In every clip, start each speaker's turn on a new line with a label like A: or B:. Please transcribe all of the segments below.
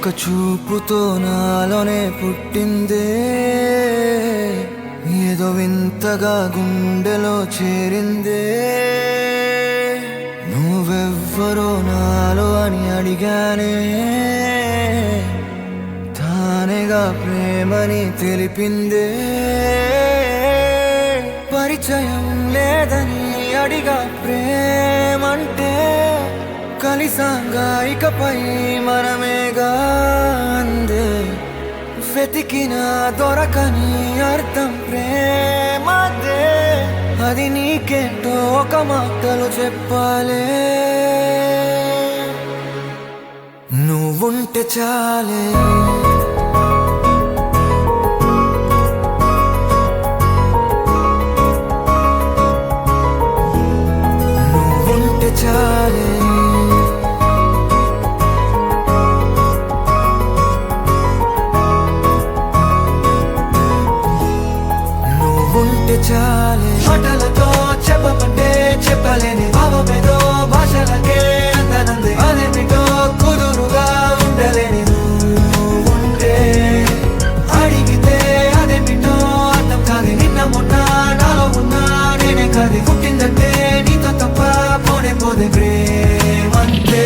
A: ఒక చూపుతో నాలోనే పుట్టిందే, ఏదో వింతగా గుండెలో చేరిందే. నువ్వెవ్వరో నాలో అని అడిగానే, తానేగా ప్రేమని తెలిపిందే. పరిచయం లేదని అడిగా ప్రేమంటే, కలిసాంగా ఇకపై మనమేగా అందే. వెతికిన దొరకని అర్థం ప్రేమదే, అది నీకేంటో ఒక మాటలు చెప్పాలే. నువ్వుంటే చాలే, నువ్వుంటే చాలే, ఉంటే చాలే. మాటలతో చెప్పమంటే చెప్పలేని భావమేదో భాషలకే అందనందే. అదేమిటో కుదురుగా ఉండలేని నువ్వుంటే, అడిగితే అదేమిటో అర్థం కాదు. నిన్న మొన్న నాలో ఉన్నా నేనే కాదు. పుట్టిందంటే నీతో తప్ప పోనే పోదే ప్రేమంతే.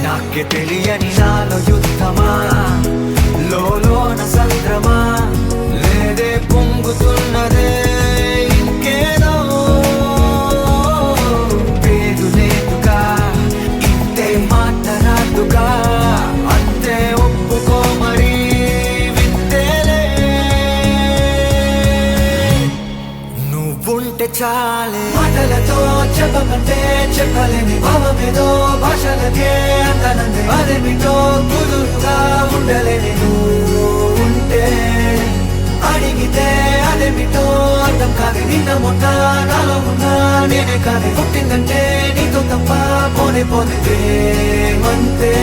A: నాకే తెలియని నాలో యుద్ధమా, లోన సంద్రమా, లేదే పొంగుతున్నదే ఇంకేదో. పేరు లేదుగా, ఇంతే మాట్లాడుగా, అంతే ఒప్పుకో మరి వింతేలే. నువ్వుంటే చాలే. మాటలతో చెప్పమంటే చెప్పలేని భావమేదో భాషలకే అందనందే. అదేమిటో కుదురుగా ఉండలేని నువ్వుంటే, అడిగితే అదేమిటో అర్థం కాదు. నిన్న మొన్న నాలో ఉన్నా నేనే కాదు. పుట్టిందంటే నీతో తప్ప పోనే పోతే ప్రేమంతే.